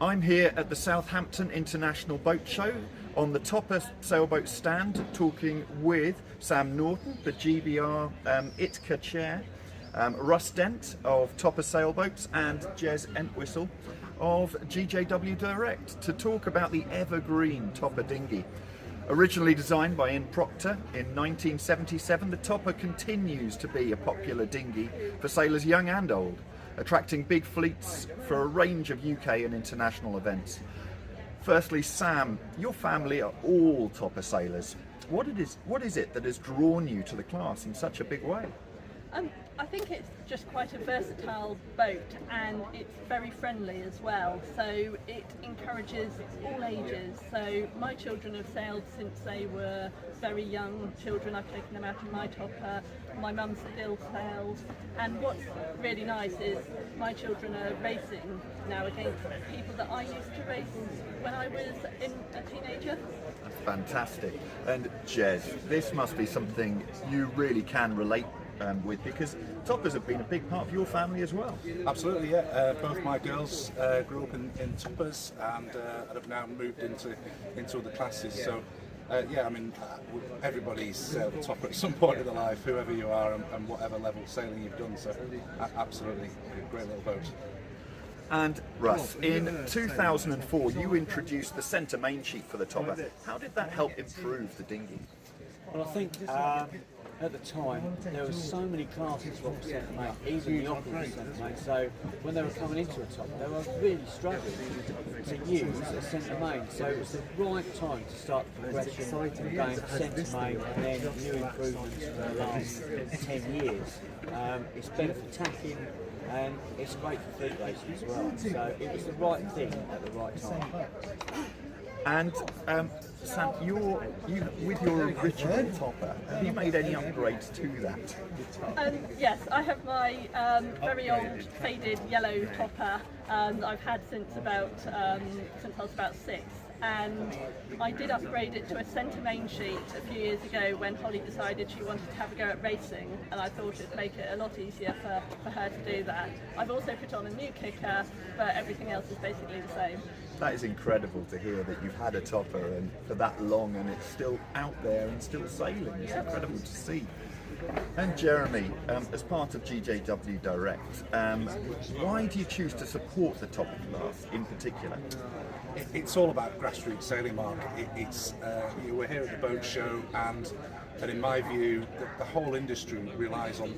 I'm here at the Southampton International Boat Show on the Topper sailboat stand, talking with Sam Norton, the GBR ITCA chair, Russ Dent of Topper Sailboats, and Entwistle of GJW Direct, to talk about the evergreen Topper dinghy. Originally designed by Ian Proctor in 1977, the Topper continues to be a popular dinghy for sailors young and old, attracting big fleets for a range of UK and international events. Firstly, Sam, your family are all Topper sailors. What is it that has drawn you to the class in such a big way? I think it's just quite a versatile boat, and it's very friendly as well, so it encourages all ages. So my children have sailed since they were very young children. I've taken them out in my Topper. My mum still sails, and what's really nice is my children are racing now against people that I used to race when I was a teenager. That's fantastic. And Jez, this must be something you really can relate with, because Toppers have been a big part of your family as well. Absolutely, yeah. Both my girls grew up in Toppers and have now moved into other classes. So, yeah, I mean, everybody's sailed a Topper at some point in their life, whoever you are and whatever level of sailing you've done. So, absolutely, great little boat. And Russ, in 2004, you introduced the centre main sheet for the Topper. How did that help improve the dinghy? Well, I think at the time there were so many classes for centre main, even the opposite centre main. So when they were coming into a top, they were really struggling to use a centre main. So it was the right time to start the progression, going centre main, and then new improvements for the last 10 years. It's better for tacking, and it's great for fleet racing as well. So it was the right thing at the right time. And Sam, with your original Topper, have you made any upgrades to that? Yes, I have my very old faded yellow Topper I've had since I was about 6. And I did upgrade it to a centre main sheet a few years ago when Holly decided she wanted to have a go at racing, and I thought it'd make it a lot easier for her to do that. I've also put on a new kicker, but everything else is basically the same. That is incredible to hear, that you've had a Topper and for that long and it's still out there and still sailing. It's incredible to see. And Jeremy, as part of GJW Direct, why do you choose to support the Topper class in particular? It's all about grassroots sailing, Mark. We're here at the boat show, and in my view, the whole industry relies on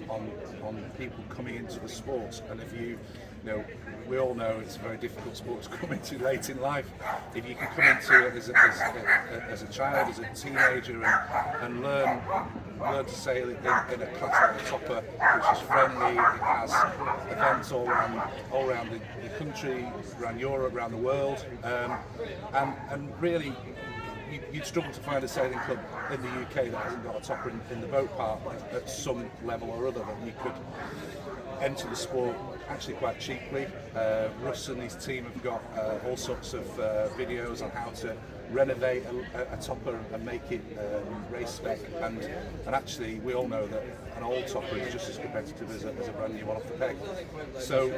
people coming into the sport. And if you know, we all know it's a very difficult sport to come into late in life. If you can come into it as a child, as a teenager, and learn to sail in a class like the Topper, which is friendly, it has events all around the country, around Europe, around the world, and really you'd struggle to find a sailing club in the UK that hasn't got a Topper in the boat park at some level or other, that you could enter the sport actually quite cheaply. Russ and his team have got all sorts of videos on how to renovate a Topper and make it race spec, and actually we all know that an old Topper is just as competitive as a brand new one off the peg. So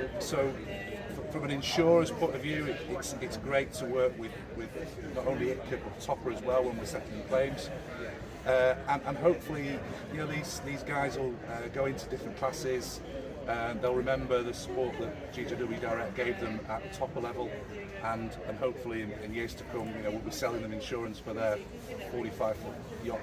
from an insurer's point of view, it's great to work with not only ITCA but Topper as well when we're settling claims. And hopefully, you know, these guys will go into different classes. They'll remember the support that GJW Direct gave them at the Topper level, and hopefully in years to come, you know, we'll be selling them insurance for their 45-foot yacht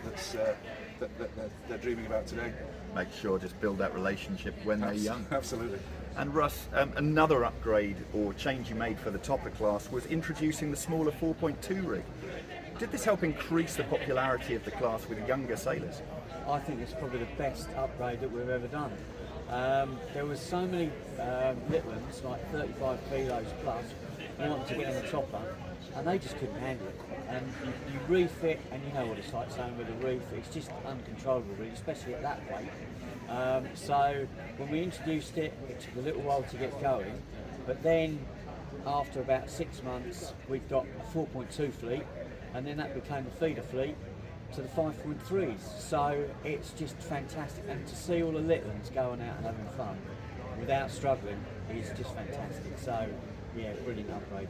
that they're dreaming about today. Make sure just build that relationship when they're young. Absolutely. And Russ, another upgrade or change you made for the Topper class was introducing the smaller 4.2 rig. Did this help increase the popularity of the class with younger sailors? I think it's probably the best upgrade that we've ever done. There was so many little ones, like 35 kilos plus, who wanted to get in the Topper, and they just couldn't handle it. And you refit, and you know what it's like sailing with a reef, it's just uncontrollable, really, especially at that weight. So when we introduced it, it took a little while to get going, but then after about 6 months, we've got a 4.2 fleet, and then that became the feeder fleet to the 5.3s. So it's just fantastic, and to see all the little ones going out and having fun without struggling is just fantastic. So Yeah, brilliant upgrade.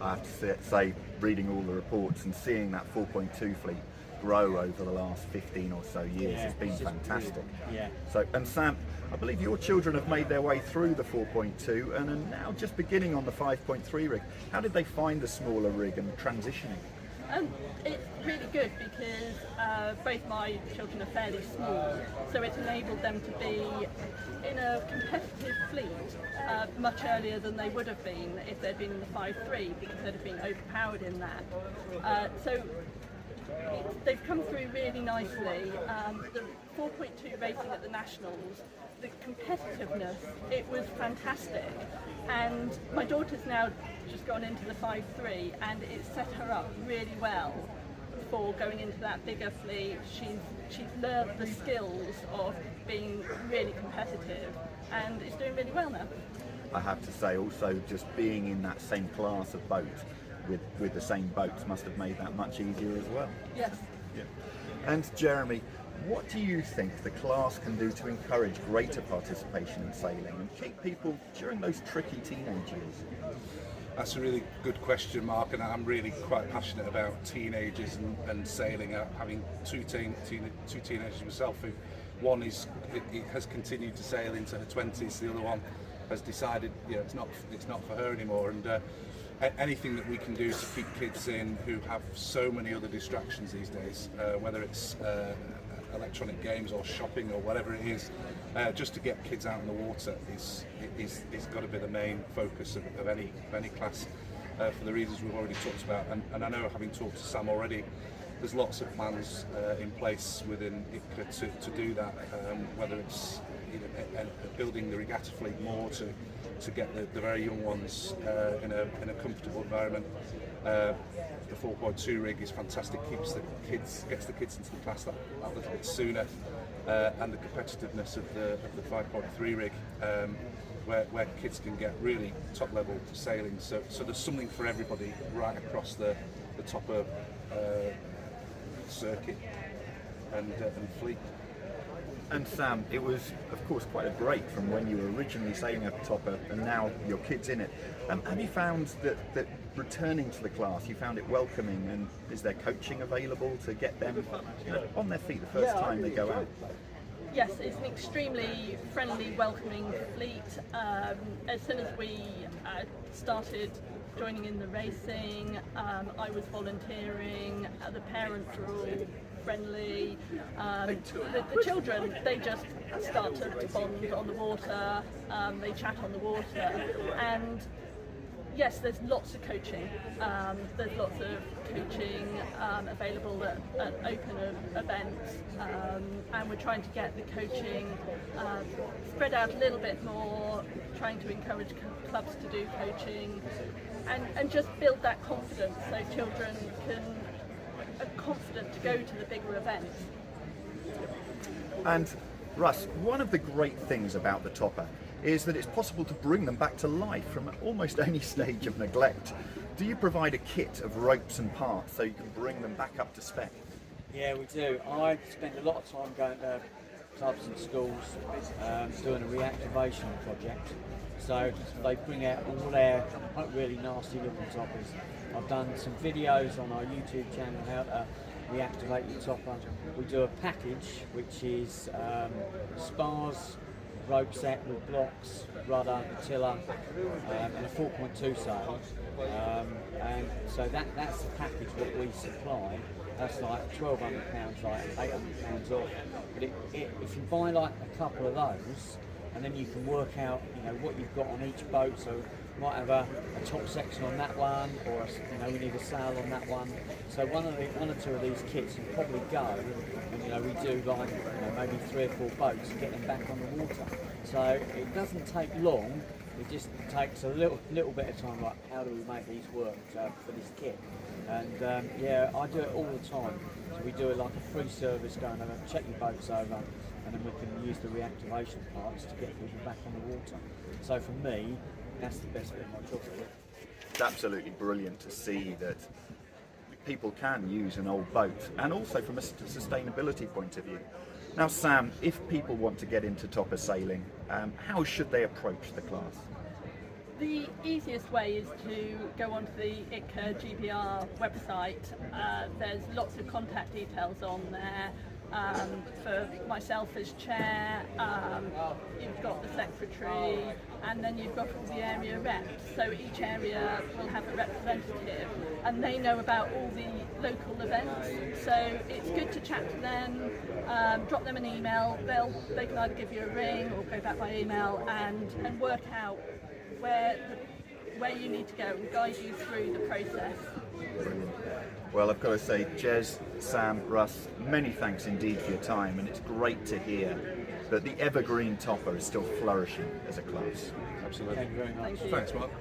I have to say, reading all the reports and seeing that 4.2 fleet grow over the last 15 or so years Yeah, has been it's just fantastic. brilliant. Yeah. So, and Sam, I believe your children have made their way through the 4.2 and are now just beginning on the 5.3 rig. How did they find the smaller rig and transitioning? It's really good because both my children are fairly small, so it enabled them to be in a competitive fleet much earlier than they would have been if they'd been in the 5.3, because they'd have been overpowered in that. So they've come through really nicely. The 4.2 rating at the Nationals, the competitiveness, it was fantastic. And my daughter's now just gone into the 5.3 and it set her up really well for going into that bigger fleet. She's learned the skills of being really competitive and is doing really well now. I have to say also just being in that same class of boat with the same boats must have made that much easier as well. Yes. Yeah. And Jeremy, what do you think the class can do to encourage greater participation in sailing and keep people during those tricky teenage years? That's a really good question, Mark, and I'm really quite passionate about teenagers and sailing. Having two teenagers myself, who one has continued to sail into her 20s, the other one has decided it's not for her anymore. And anything that we can do to keep kids in who have so many other distractions these days, whether it's electronic games or shopping or whatever it is, just to get kids out in the water is got to be the main focus of any class, for the reasons we've already talked about. And I know, having talked to Sam already, there's lots of plans in place within ITCA to do that, whether it's building the regatta fleet more to get the very young ones in a comfortable environment. The 4.2 rig is fantastic, gets the kids into the class that little bit sooner, and the competitiveness of the 5.3 rig, where kids can get really top level sailing. So there's something for everybody right across the top of circuit and fleet. And Sam, it was of course quite a break from when you were originally sailing at the Topper and now your kids in it. Have you found that returning to the class, you found it welcoming, and is there coaching available to get them on their feet the first time they go out? Yes, it's an extremely friendly, welcoming fleet. As soon as we started joining in the racing, I was volunteering, the parents were all friendly. The children, they just start to bond on the water, they chat on the water, and yes, there's lots of coaching. There's lots of coaching available at open events, and we're trying to get the coaching spread out a little bit more, trying to encourage clubs to do coaching, and just build that confidence so children are confident to go to the bigger events. And Russ, one of the great things about the Topper is that it's possible to bring them back to life from almost any stage of neglect. Do you provide a kit of ropes and parts so you can bring them back up to spec? Yeah, we do. I spend a lot of time going to clubs and schools doing a reactivation project. So they bring out all their really nasty looking toppers. I've done some videos on our YouTube channel how to reactivate your topper. We do a package which is spars, rope set with blocks, rudder, tiller, and a 4.2 sail. And so that's the package that we supply. That's like £1,200, like £800 off. But if you buy like a couple of those, and then you can work out, what you've got on each boat. So you might have a top section on that one, or we need a sail on that one. So one or two of these kits you probably go, and we do like maybe 3 or 4 boats to get them back on the water. So it doesn't take long. It just takes a little bit of time. Like, how do we make these work for this kit? And I do it all the time. So we do it like a free service, going over, check your boats over, and then we can use the reactivation parts to get people back on the water. So for me, that's the best bit of my job. It's absolutely brilliant to see that people can use an old boat, and also from a sustainability point of view. Now Sam, if people want to get into Topper sailing, how should they approach the class? The easiest way is to go onto the ITCA GBR website. There's lots of contact details on there. For myself as chair, you've got the secretary, and then you've got all the area reps. So each area will have a representative, and they know about all the local events. So it's good to chat to them, drop them an email. They can either give you a ring or go back by email and work out where you need to go and guide you through the process. Brilliant. Well, I've got to say, Jez, Sam, Russ, many thanks indeed for your time, and it's great to hear that the evergreen topper is still flourishing as a class. Absolutely. Thank you very much. Thank you. Thanks, Mark.